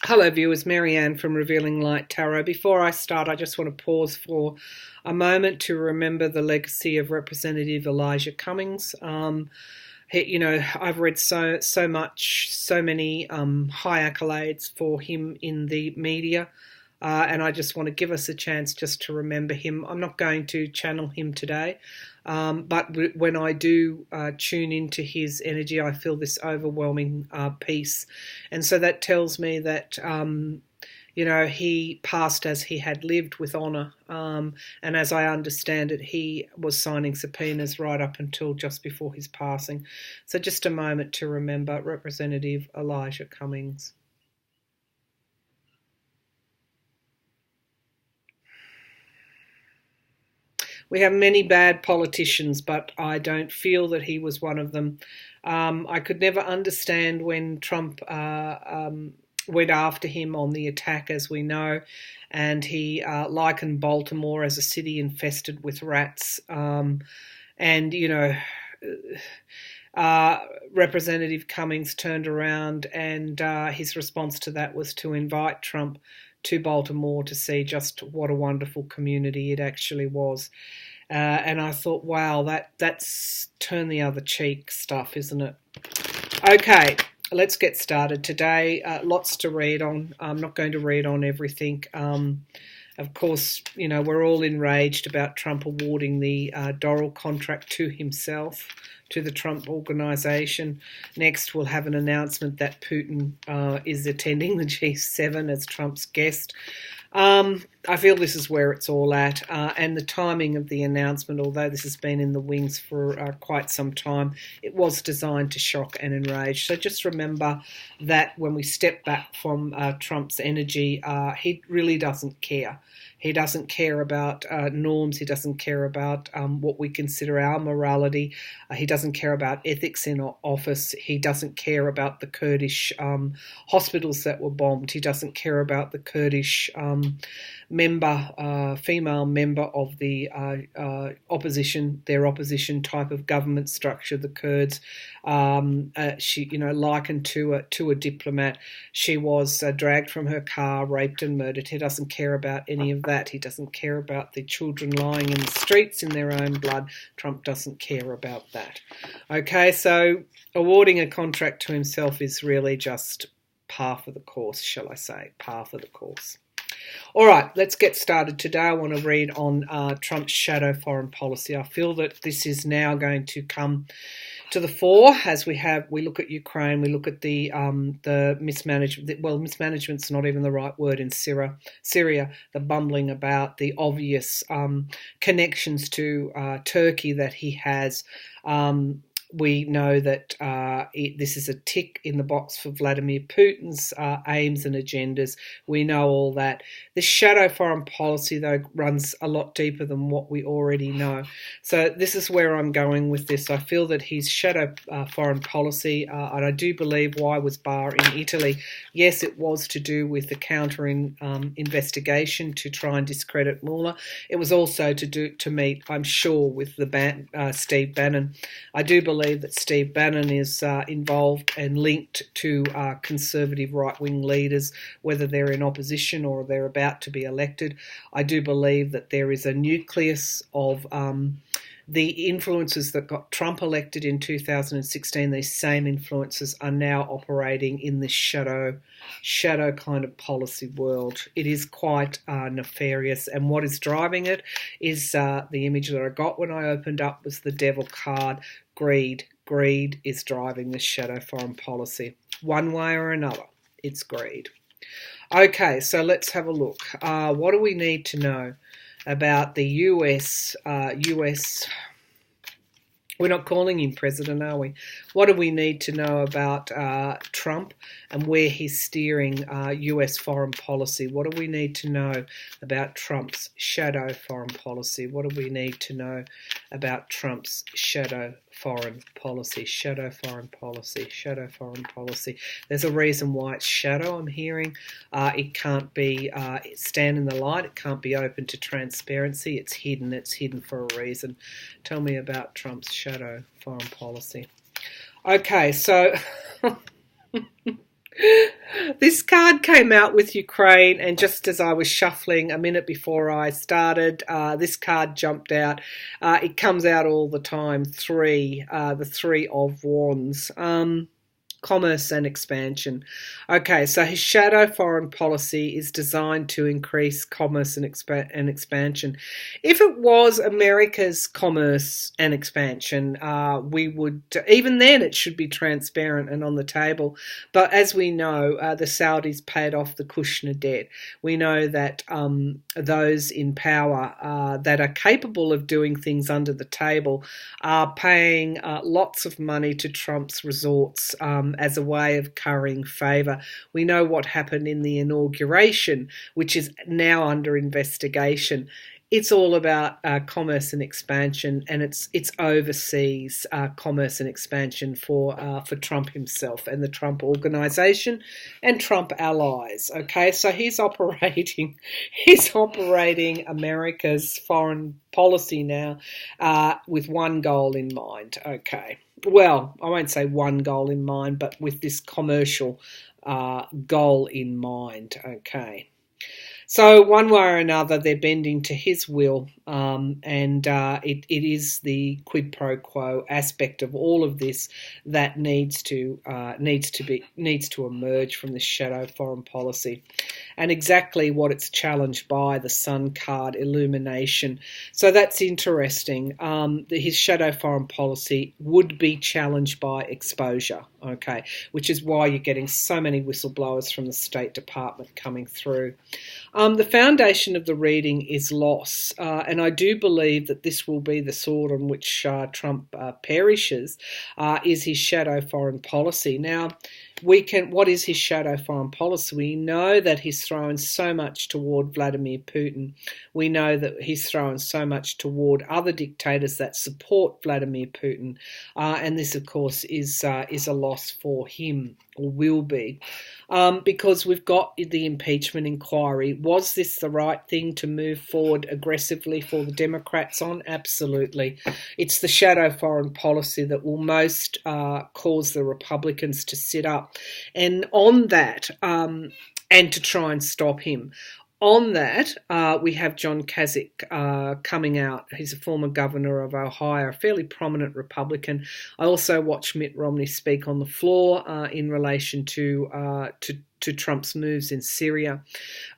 Hello viewers, Marianne from Revealing Light Tarot. Before I start, I just want to pause for a moment to remember the legacy of Representative Elijah Cummings. I've read so much, so many high accolades for him in the media. And I just want to give us a chance just to remember him. I'm not going to channel him today, but when I do tune into his energy, I feel this overwhelming peace. And so that tells me that, he passed as he had lived, with honour. And as I understand it, he was signing subpoenas right up until just before his passing. So just a moment to remember Representative Elijah Cummings. We have many bad politicians, but I don't feel that he was one of them. I could never understand when Trump went after him on the attack, as we know, and he likened Baltimore as a city infested with rats. Representative Cummings turned around, and his response to that was to invite Trump to Baltimore to see just what a wonderful community it actually was. And I thought, wow, that's turn the other cheek stuff, isn't it? Okay, let's get started today. Lots to read on. I'm not going to read on everything. Of course, we're all enraged about Trump awarding the Doral contract to himself, to the Trump Organization. Next, we'll have an announcement that Putin is attending the G7 as Trump's guest. I feel this is where it's all at, and the timing of the announcement, although this has been in the wings for quite some time, it was designed to shock and enrage. So just remember that when we step back from Trump's energy, he really doesn't care. He doesn't care about norms. He doesn't care about what we consider our morality. He doesn't care about ethics in office. He doesn't care about the Kurdish hospitals that were bombed. He doesn't care about the Kurdish female member of the opposition, their opposition type of government structure, the Kurds. She, likened to a diplomat. She was dragged from her car, raped and murdered. He doesn't care about any of that. He doesn't care about the children lying in the streets in their own blood. Trump doesn't care about that. Okay, so awarding a contract to himself is really just par for the course, shall I say, par for the course. All right, let's get started. Today I want to read on Trump's shadow foreign policy. I feel that this is now going to come to the fore as we look at Ukraine, we look at the mismanagement. Well, mismanagement's not even the right word in Syria. The bumbling about, the obvious connections to Turkey that he has. We know that this is a tick in the box for Vladimir Putin's aims and agendas. We know all that. This shadow foreign policy, though, runs a lot deeper than what we already know. So this is where I'm going with this. I feel that his shadow foreign policy, and I do believe why was Barr in Italy. Yes, it was to do with the investigation to try and discredit Mueller. It was also to meet, I'm sure, with the Steve Bannon. I do believe that Steve Bannon is involved and linked to conservative right-wing leaders, whether they're in opposition or they're about to be elected. I do believe that there is a nucleus of the influences that got Trump elected in 2016. These same influences are now operating in this shadow kind of policy world. It is quite nefarious, and what is driving it is the image that I got when I opened up was the devil card. Greed is driving this shadow foreign policy. One way or another, it's greed. Okay, so let's have a look. What do we need to know about the US? We're not calling him president, are we? What do we need to know about Trump and where he's steering US foreign policy? What do we need to know about Trump's shadow foreign policy? What do we need to know about Trump's shadow foreign policy? Shadow foreign policy, shadow foreign policy. There's a reason why it's shadow, I'm hearing. It can't be stand in the light. It can't be open to transparency. It's hidden for a reason. Tell me about Trump's shadow foreign policy. Okay, so This card came out with Ukraine, and just as I was shuffling a minute before I started, this card jumped out. It comes out all the time. The Three of Wands. Commerce and expansion. Okay, so his shadow foreign policy is designed to increase commerce and expansion. If it was America's commerce and expansion, we would, even then, it should be transparent and on the table. But as we know, the Saudis paid off the Kushner debt. We know that those in power that are capable of doing things under the table are paying lots of money to Trump's resorts as a way of currying favour. We know what happened in the inauguration, which is now under investigation. It's all about commerce and expansion, and it's overseas commerce and expansion for Trump himself and the Trump organisation and Trump allies. Okay, so he's operating America's foreign policy now with one goal in mind. Okay, well, I won't say one goal in mind, but with this commercial goal in mind. Okay. So one way or another, they're bending to his will, and it is the quid pro quo aspect of all of this that needs to emerge from this shadow foreign policy, and exactly what it's challenged by, the Sun card illumination. So that's interesting. His shadow foreign policy would be challenged by exposure. Okay, which is why you're getting so many whistleblowers from the State Department coming through. The foundation of the reading is loss, and I do believe that this will be the sword on which Trump perishes, is his shadow foreign policy. Now, what is his shadow foreign policy? We know that he's thrown so much toward Vladimir Putin. We know that he's thrown so much toward other dictators that support Vladimir Putin, and this, of course, is a loss for him, or will be, because we've got the impeachment inquiry. Was this the right thing to move forward aggressively for the Democrats on? Absolutely. It's the shadow foreign policy that will most cause the Republicans to sit up and on that and to try and stop him. On that, we have John Kasich coming out. He's a former governor of Ohio, a fairly prominent Republican. I also watched Mitt Romney speak on the floor in relation to Trump's moves in Syria.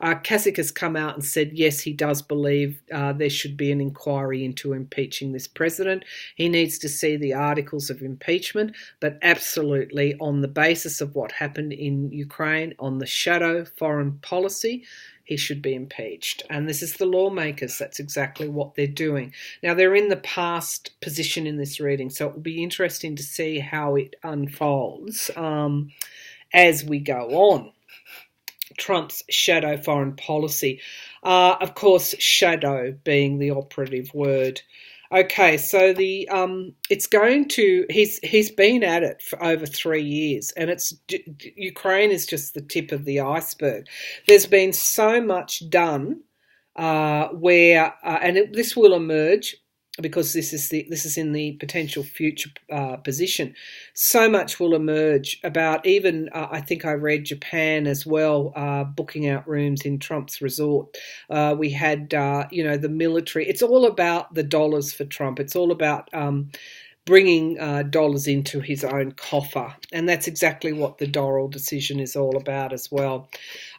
Kasich has come out and said, yes, he does believe there should be an inquiry into impeaching this president. He needs to see the articles of impeachment, but absolutely on the basis of what happened in Ukraine, on the shadow foreign policy, he should be impeached. And this is the lawmakers. That's exactly what they're doing. Now, they're in the past position in this reading, so it will be interesting to see how it unfolds as we go on. Trump's shadow foreign policy. Of course, shadow being the operative word. Okay, so he's been at it for over 3 years, and Ukraine is just the tip of the iceberg. There's been so much done this will emerge because this is in the potential future position. So much will emerge about even I think I read Japan as well booking out rooms in Trump's resort. We had the military. It's all about the dollars for Trump. It's all about bringing dollars into his own coffer, and that's exactly what the Doral decision is all about as well.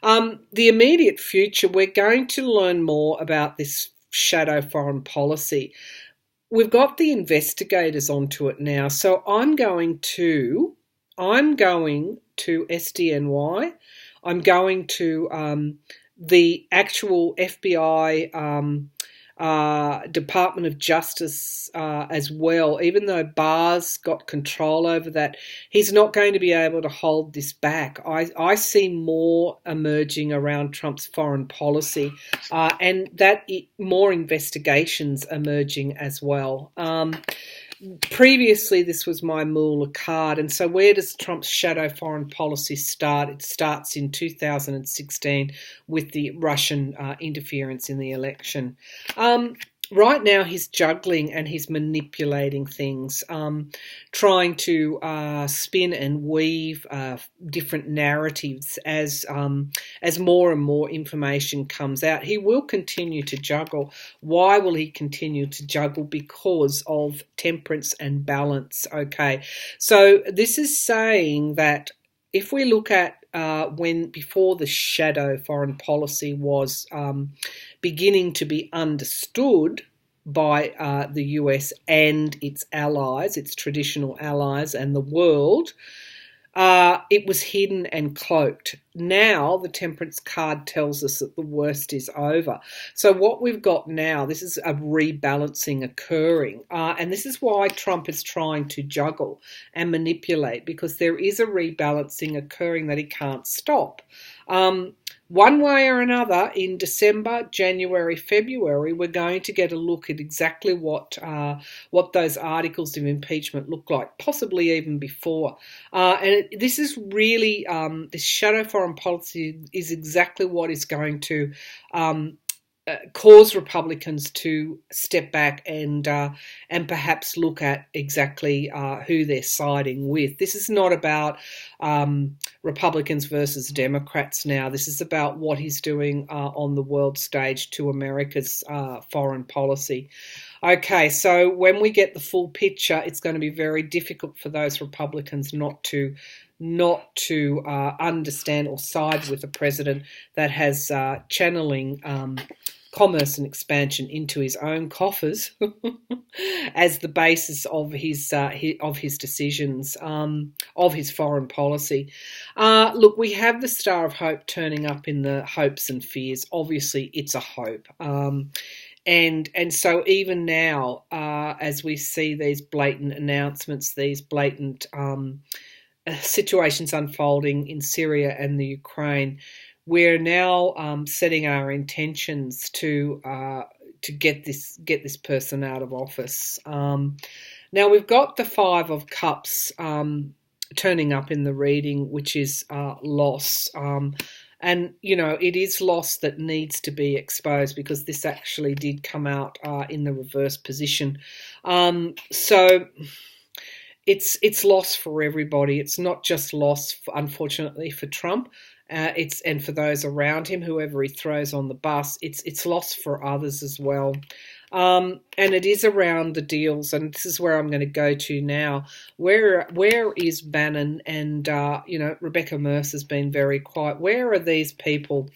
The immediate future, we're going to learn more about this shadow foreign policy. We've got the investigators onto it now, so I'm going to SDNY. I'm going to the actual FBI Department of Justice as well. Even though Barr's got control over that, he's not going to be able to hold this back. I see more emerging around Trump's foreign policy and more investigations emerging as well. Previously, this was my Moolah card, and so where does Trump's shadow foreign policy start? It starts in 2016 with the Russian interference in the election. right now he's juggling and he's manipulating things, trying to spin and weave different narratives as more and more information comes out. He will continue to juggle. Why will he continue to juggle? Because of temperance and balance. Okay, so this is saying that if we look at when before the shadow foreign policy was beginning to be understood by the US and its allies, its traditional allies, and the world, it was hidden and cloaked. Now the temperance card tells us that the worst is over. So what we've got now, this is a rebalancing occurring. And this is why Trump is trying to juggle and manipulate, because there is a rebalancing occurring that he can't stop. One way or another, in December, January, February, we're going to get a look at exactly what those articles of impeachment look like, possibly even before. This is really, this shadow foreign policy is exactly what is going to cause Republicans to step back and perhaps look at exactly who they're siding with. This is not about Republicans versus Democrats now. This is about what he's doing on the world stage to America's foreign policy. Okay, so when we get the full picture, it's going to be very difficult for those Republicans not to understand or side with a president that has channeling commerce and expansion into his own coffers as the basis of his decisions, of his foreign policy. Look, we have the Star of Hope turning up in the hopes and fears. Obviously, it's a hope. And so even now, as we see these blatant announcements, these blatant situations unfolding in Syria and the Ukraine, we're now setting our intentions to get this person out of office. Now we've got the Five of Cups turning up in the reading, which is loss. And, it is loss that needs to be exposed, because this actually did come out in the reverse position. So it's loss for everybody. It's not just loss, unfortunately, for Trump. And for those around him, whoever he throws on the bus, it's loss for others as well. And it is around the deals, and this is where I'm going to go to now. Where is Bannon and Rebecca Mercer's been very quiet. Where are these people?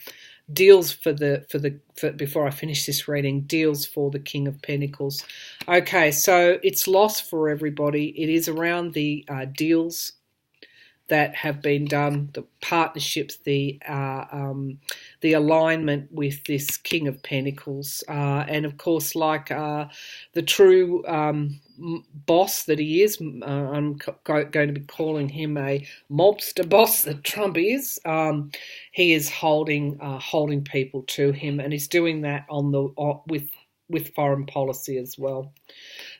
Deals for before I finish this reading, deals for the King of Pentacles. Okay, so it's loss for everybody. It is around the deals that have been done, the partnerships, the alignment with this King of Pentacles, and of course, like the true boss that he is, I'm going to be calling him a mobster boss that Trump is. He is holding people to him, and he's doing that with foreign policy as well.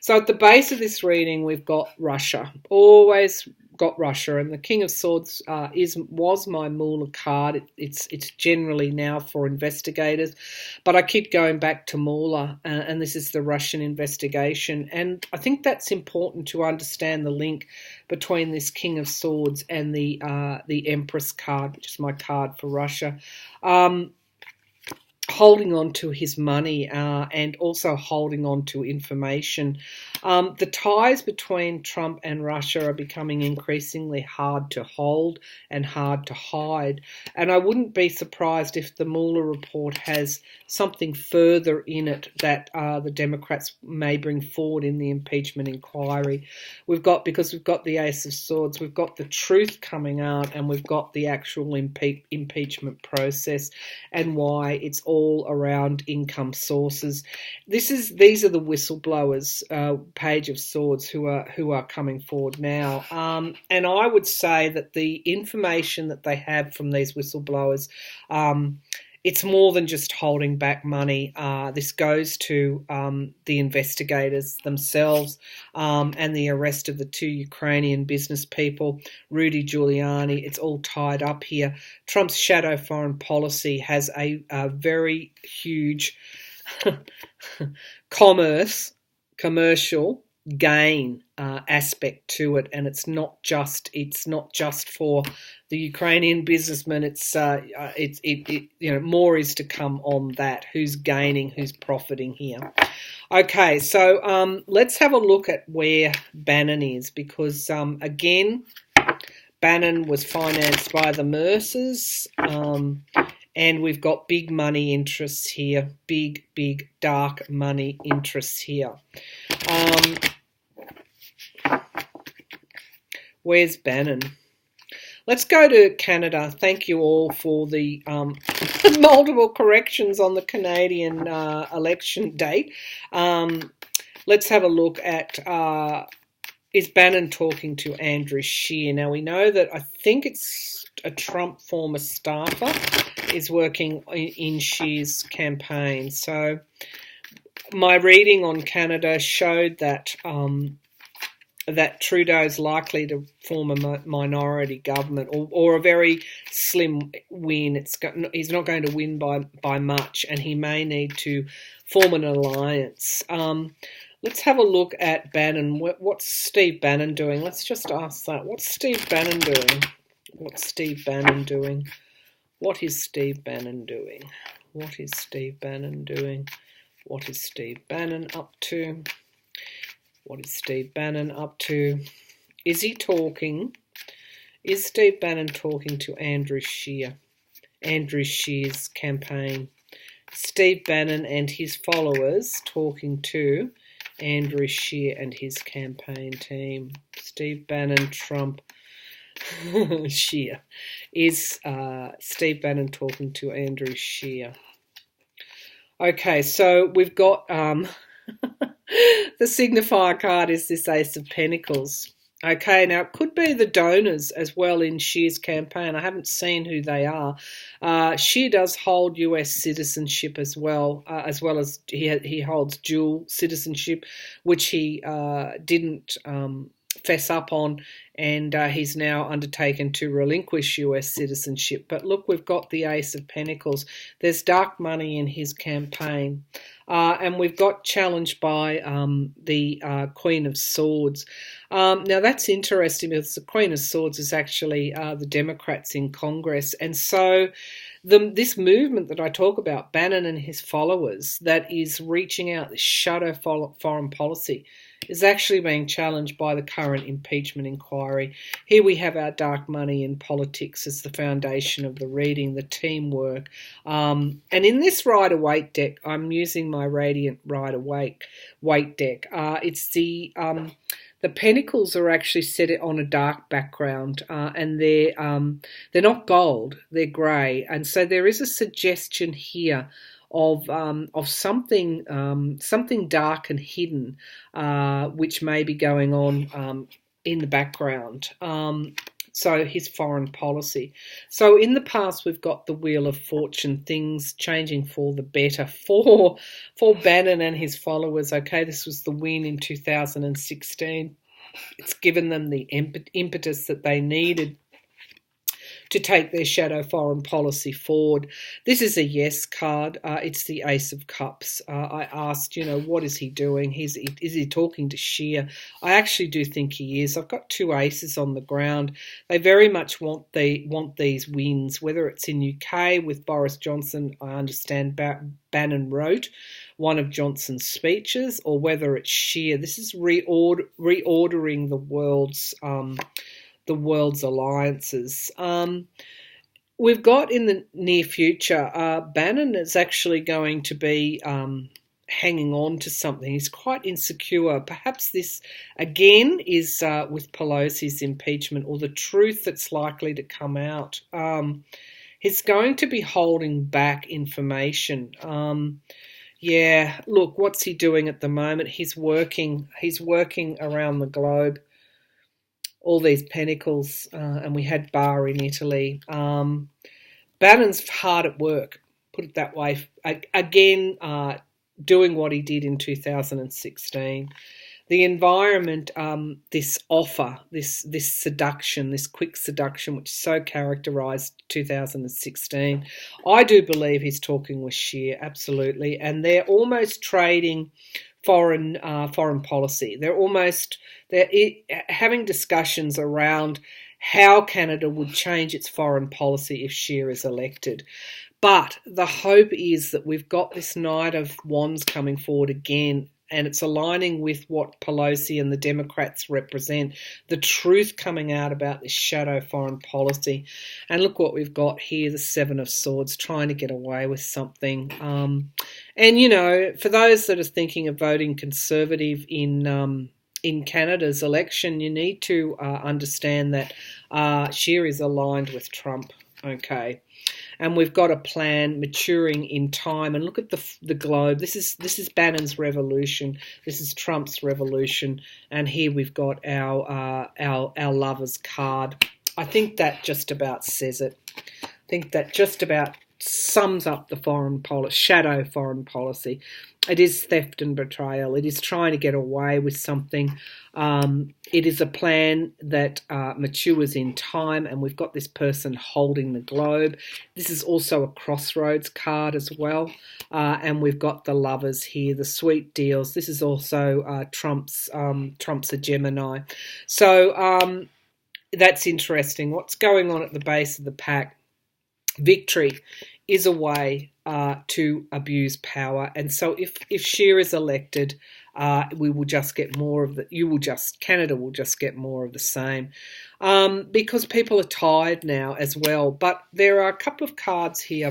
So at the base of this reading, we've got Russia. Always got Russia, and the King of Swords was my Moolah card. It's generally now for investigators, but I keep going back to Moolah, and this is the Russian investigation. And I think that's important to understand the link between this King of Swords and the Empress card, which is my card for Russia. Holding on to his money and also holding on to information. The ties between Trump and Russia are becoming increasingly hard to hold and hard to hide. And I wouldn't be surprised if the Mueller report has something further in it that the Democrats may bring forward in the impeachment inquiry. Because we've got the Ace of Swords, we've got the truth coming out, and we've got the actual impeachment process and why it's all around income sources. These are the whistleblowers, Page of Swords, who are coming forward now. And I would say that the information that they have from these whistleblowers, it's more than just holding back money. This goes to the investigators themselves and the arrest of the two Ukrainian business people, Rudy Giuliani. It's all tied up here. Trump's shadow foreign policy has a very huge commercial gain aspect to it, and it's not just for the Ukrainian businessman. It's more is to come on that. Who's gaining? Who's profiting here? Okay, so let's have a look at where Bannon is, because again, Bannon was financed by the Mercers. And we've got big money interests here, big dark money interests here. Where's Bannon? Let's go to Canada. Thank you all for the multiple corrections on the Canadian election date. Let's have a look at, is Bannon talking to Andrew Scheer? Now, we know that I think it's a Trump former staffer is working in Scheer's campaign. So my reading on Canada showed that that Trudeau's likely to form a minority government, or a very slim win. He's not going to win by much, and he may need to form an alliance. Let's have a look at Bannon. What's Steve Bannon doing? Let's just ask that. What's Steve Bannon doing? What's Steve Bannon doing? What is Steve Bannon doing? What is Steve Bannon doing? What is Steve Bannon up to? What is Steve Bannon up to? Is he talking? Is Steve Bannon talking to Andrew Scheer? Andrew Scheer's campaign. Steve Bannon and his followers talking to Andrew Scheer and his campaign team. Steve Bannon, Trump, Scheer. Is Steve Bannon talking to Andrew Scheer? Okay, so we've got the signifier card is this Ace of Pentacles. Okay, now it could be the donors as well in Scheer's campaign. I haven't seen who they are. Scheer does hold US citizenship as well as he holds dual citizenship, which he didn't fess up on, and he's now undertaken to relinquish US citizenship. But look, we've got the Ace of Pentacles. There's dark money in his campaign. And we've got challenged by the Queen of Swords. Now, that's interesting because the Queen of Swords is actually the Democrats in Congress. And so this movement that I talk about, Bannon and his followers, that is reaching out, this shadow foreign policy, is actually being challenged by the current impeachment inquiry. Here we have our dark money in politics as the foundation of the reading, the teamwork. And in this Rider-Waite deck, I'm using my Radiant Rider-Waite deck. It's the Pentacles are actually set on a dark background, and they're not gold, they're grey. And so there is a suggestion here of something dark and hidden, which may be going on in the background. So his foreign policy. So in the past, we've got the Wheel of Fortune, things changing for the better for Bannon and his followers. Okay, this was the win in 2016. It's given them the impetus that they needed to take their shadow foreign policy forward. This is a yes card. It's the Ace of Cups. I asked, what is he doing? Is he talking to Scheer? I actually do think he is. I've got two aces on the ground. They very much want these wins, whether it's in UK with Boris Johnson. I understand Bannon wrote one of Johnson's speeches, or whether it's Scheer. This is reordering the world's alliances. We've got in the near future, Bannon is actually going to be hanging on to something. He's quite insecure. Perhaps this, again, is with Pelosi's impeachment, or the truth that's likely to come out. He's going to be holding back information. Yeah, look, what's he doing at the moment? He's working around the globe. All these pentacles, and we had Bar in Italy. Bannon's hard at work, put it that way. Again, doing what he did in 2016. the environment, this offer, this seduction, this quick seduction, which so characterised 2016. I do believe he's talking with Scheer, absolutely, and they're almost trading foreign policy. They're having discussions around how Canada would change its foreign policy if Scheer is elected. But the hope is that we've got this Knight of Wands coming forward again, and it's aligning with what Pelosi and the Democrats represent, the truth coming out about this shadow foreign policy. And look what we've got here, the Seven of Swords, trying to get away with something. And, you know, for those that are thinking of voting Conservative in Canada's election, you need to understand that Scheer is aligned with Trump, okay? And we've got a plan maturing in time. And look at the globe. This is Bannon's revolution. This is Trump's revolution. And here we've got our lover's card. I think that just about says it. I think that just about sums up the shadow foreign policy. It is theft and betrayal. It is trying to get away with something. It is a plan that matures in time, and we've got this person holding the globe. This is also a crossroads card as well, and we've got the lovers here, the sweet deals. This is also Trump's a Gemini. So that's interesting. What's going on at the base of the pack? Victory is a way to abuse power, and so if Scheer is elected, we will just get more of Canada will just get more of the same, because people are tired now as well. But there are a couple of cards here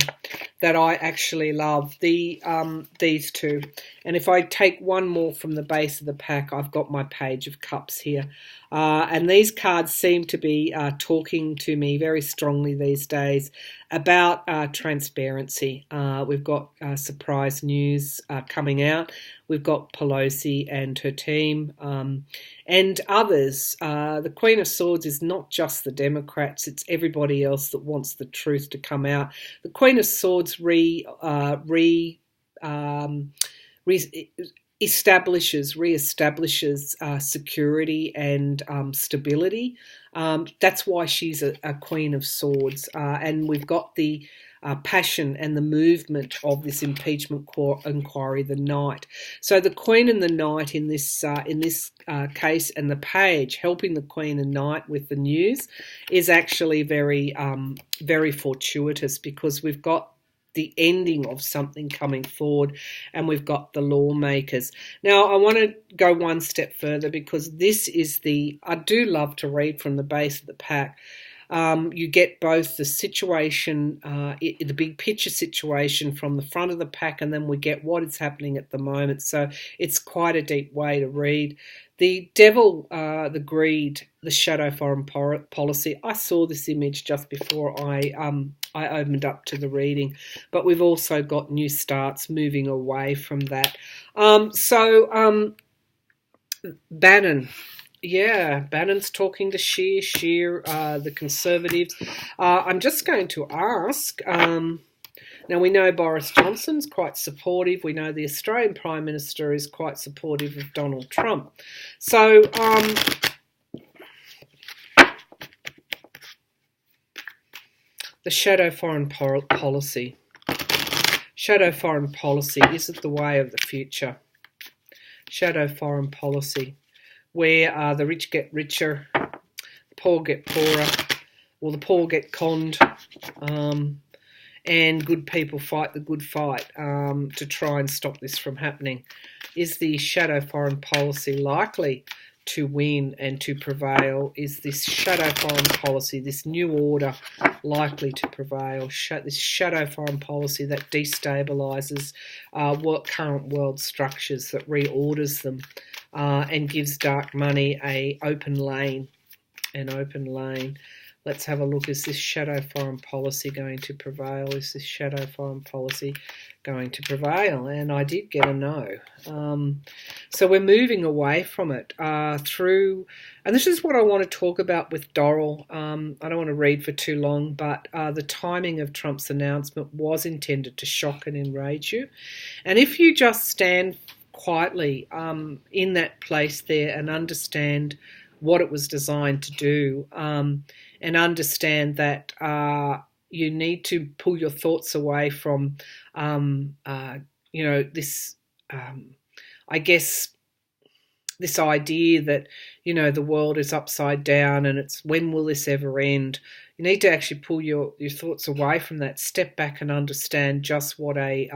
that I actually love. These two, and if I take one more from the base of the pack, I've got my Page of Cups here. And these cards seem to be talking to me very strongly these days about transparency. We've got surprise news coming out. We've got Pelosi and her team and others. The Queen of Swords is not just the Democrats, it's everybody else that wants the truth to come out. The Queen of Swords re-establishes security and stability. That's why she's a Queen of Swords. And we've got the passion and the movement of this impeachment inquiry, the Knight. So the Queen and the Knight in this case, and the Page helping the Queen and Knight with the news, is actually very fortuitous, because we've got the ending of something coming forward, and we've got the lawmakers. Now, I want to go one step further, because this is I do love to read from the base of the pack. You get both the situation, the big picture situation from the front of the pack, and then we get what is happening at the moment. So it's quite a deep way to read. The Devil, the Greed, the Shadow Foreign Policy. I saw this image just before I opened up to the reading, but we've also got new starts, moving away from that. Bannon. Yeah, Bannon's talking to Scheer, the Conservatives. I'm just going to ask, now we know Boris Johnson's quite supportive. We know the Australian Prime Minister is quite supportive of Donald Trump. So, the shadow foreign policy. Shadow foreign policy, is it the way of the future? Shadow foreign policy, where the rich get richer, the poor get poorer, or the poor get conned, and good people fight the good fight to try and stop this from happening. Is the shadow foreign policy likely to win and to prevail? Is this shadow foreign policy, this new order, likely to prevail? This shadow foreign policy that destabilises current world structures, that reorders them, and gives dark money an open lane. Let's have a look. Is this shadow foreign policy going to prevail? Is this shadow foreign policy going to prevail? And I did get a no. So we're moving away from it through, and this is what I want to talk about with Doral. I don't want to read for too long, but the timing of Trump's announcement was intended to shock and enrage you. And if you just stand quietly in that place there and understand what it was designed to do, and understand that you need to pull your thoughts away from, this, I guess, this idea that, the world is upside down and it's when will this ever end. You need to actually pull your thoughts away from that, step back and understand just what a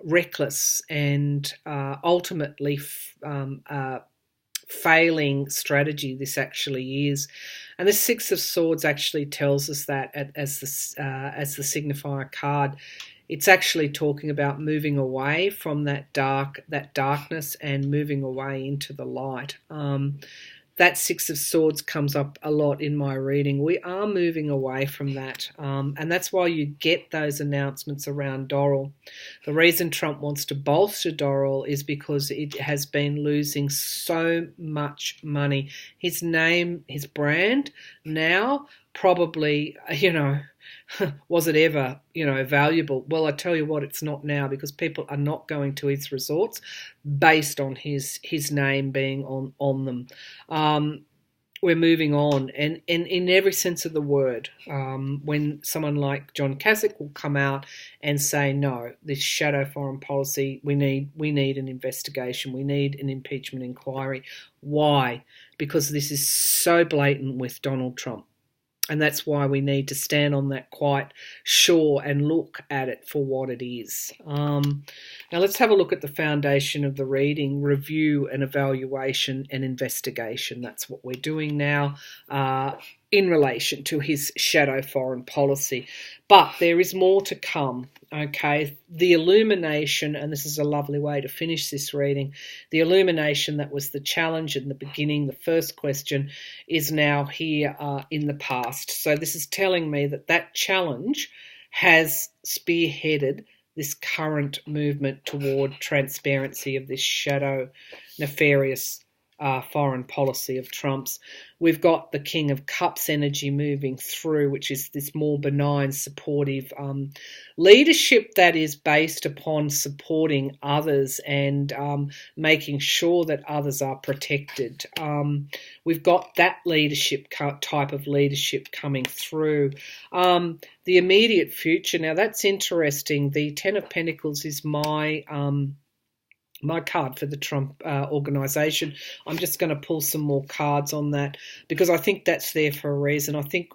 reckless and ultimately failing strategy this actually is. And the Six of Swords actually tells us that as the signifier card. It's actually talking about moving away from that darkness and moving away into the light. That Six of Swords comes up a lot in my reading. We are moving away from that, and that's why you get those announcements around Doral. The reason Trump wants to bolster Doral is because it has been losing so much money. His name, his brand, now probably, was it ever, valuable? Well, I tell you what, it's not now, because people are not going to his resorts based on his name being on them. We're moving on, and in every sense of the word, when someone like John Kasich will come out and say, no, this shadow foreign policy, we need an investigation, we need an impeachment inquiry. Why? Because this is so blatant with Donald Trump. And that's why we need to stand on that quiet shore and look at it for what it is. Now let's have a look at the foundation of the reading: review and evaluation and investigation. That's what we're doing now in relation to his shadow foreign policy. But there is more to come, okay? The illumination, and this is a lovely way to finish this reading, the illumination that was the challenge in the beginning, the first question, is now here in the past. So this is telling me that challenge has spearheaded this current movement toward transparency of this shadow, nefarious foreign policy of Trump's. We've got the King of Cups energy moving through, which is this more benign, supportive leadership that is based upon supporting others and making sure that others are protected. We've got that leadership type of leadership coming through. The immediate future, now that's interesting. The Ten of Pentacles is my card for the Trump organisation. I'm just going to pull some more cards on that because I think that's there for a reason. I think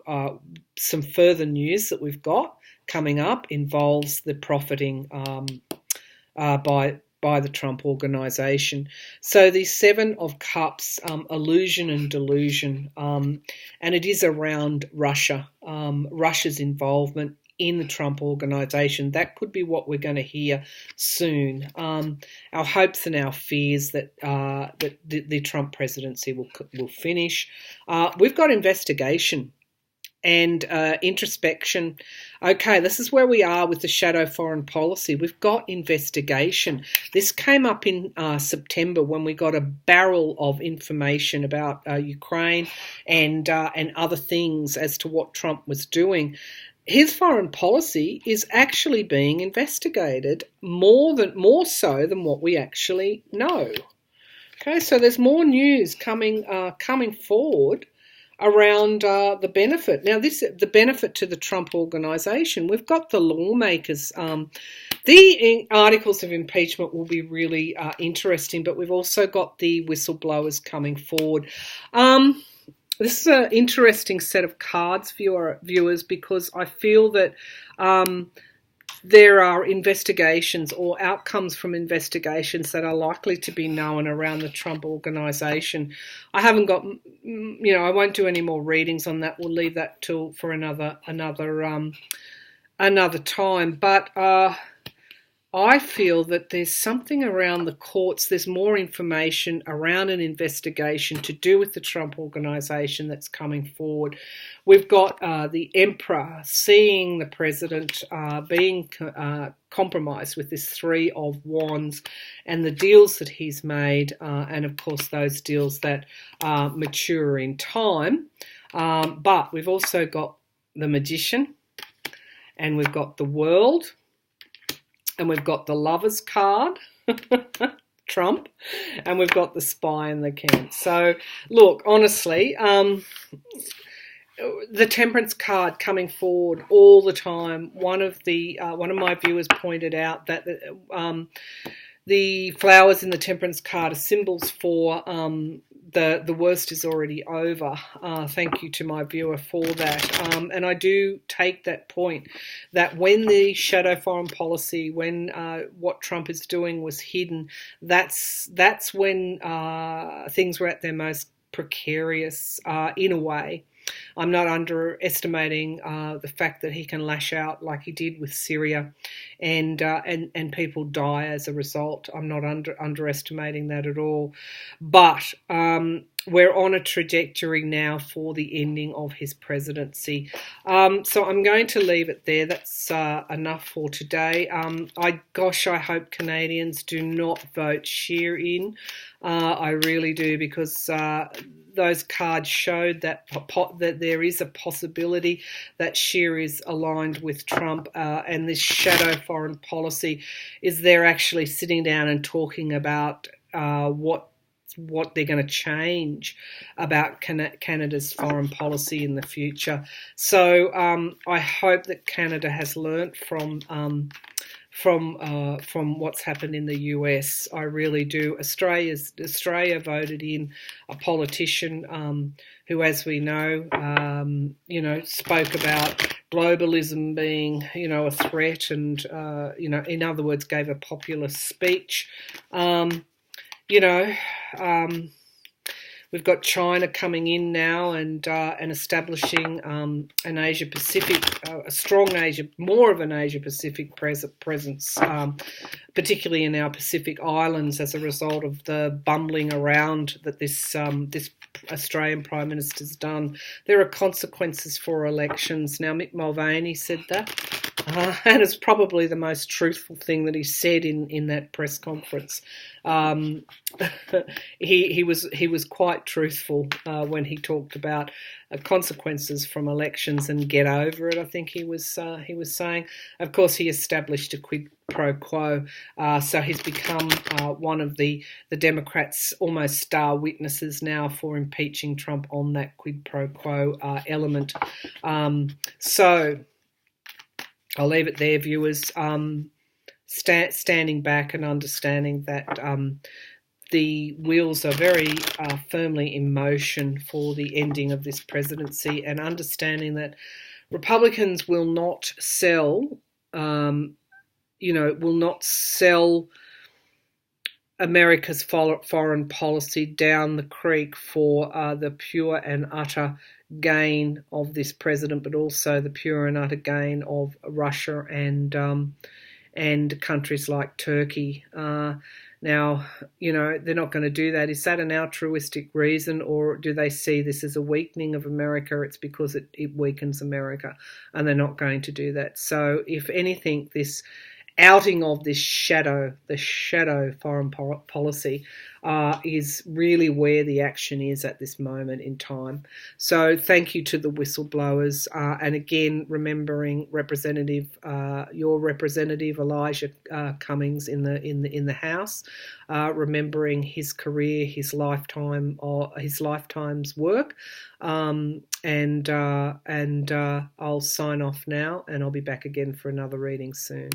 some further news that we've got coming up involves the profiting by the Trump organisation. So the Seven of Cups, illusion and delusion, and it is around Russia, Russia's involvement in the Trump organisation. That could be what we're going to hear soon. Our hopes and our fears that the Trump presidency will finish. We've got investigation and introspection. Okay, this is where we are with the shadow foreign policy. We've got investigation. This came up in September when we got a barrel of information about Ukraine and other things as to what Trump was doing. His foreign policy is actually being investigated more so than what we actually know. Okay, so there's more news coming forward around the benefit. Now, the benefit to the Trump organisation. We've got the lawmakers. The articles of impeachment will be really interesting, but we've also got the whistleblowers coming forward. This is an interesting set of cards, viewers, because I feel that there are investigations or outcomes from investigations that are likely to be known around the Trump organisation. I haven't got, I won't do any more readings on that. We'll leave that for another time. But I feel that there's something around the courts, there's more information around an investigation to do with the Trump organisation that's coming forward. We've got the Emperor seeing the president being compromised with this Three of Wands and the deals that he's made, and of course those deals that mature in time. But we've also got the Magician and we've got the World. and we've got the lover's card, Trump, and we've got the spy and the Kent. So, look, honestly, the temperance card coming forward all the time. One of my viewers pointed out that the flowers in the temperance card are symbols for the worst is already over. Thank you to my viewer for that. And I do take that point that when the shadow foreign policy, when what Trump is doing was hidden, that's when things were at their most precarious in a way. I'm not underestimating the fact that he can lash out like he did with Syria, and people die as a result. I'm not underestimating that at all. But we're on a trajectory now for the ending of his presidency. So I'm going to leave it there. That's enough for today. I hope Canadians do not vote Scheer in. I really do, because those cards showed that there is a possibility that Scheer is aligned with Trump, and this shadow foreign policy is they're actually sitting down and talking about what they're going to change about Canada's foreign policy in the future. So I hope that Canada has learnt from what's happened in the US. I really do. Australia voted in a politician who, as we know, spoke about globalism being, a threat, and in other words, gave a populist speech. We've got China coming in now and establishing an Asia Pacific, more of an Asia Pacific presence, particularly in our Pacific islands, as a result of the bumbling around that this Australian Prime Minister's done. There are consequences for elections. Now, Mick Mulvaney said that, and it's probably the most truthful thing that he said in that press conference. He was quite truthful when he talked about consequences from elections and get over it. I think he was saying. Of course, he established a quid pro quo, so he's become one of the Democrats' almost star witnesses now for impeaching Trump on that quid pro quo element. So I'll leave it there, viewers. Standing back and understanding that the wheels are very firmly in motion for the ending of this presidency, and understanding that Republicans will not sell, America's foreign policy down the creek for the pure and utter gain of this president, but also the pure and utter gain of Russia and countries like Turkey. Now, they're not going to do that. Is that an altruistic reason, or do they see this as a weakening of America? It's because it weakens America, and they're not going to do that. So, if anything, this outing of the shadow foreign policy is really where the action is at this moment in time. So thank you to the whistleblowers, and again, remembering your representative Elijah Cummings in the House, remembering his career, his lifetime's work, and I'll sign off now, and I'll be back again for another reading soon.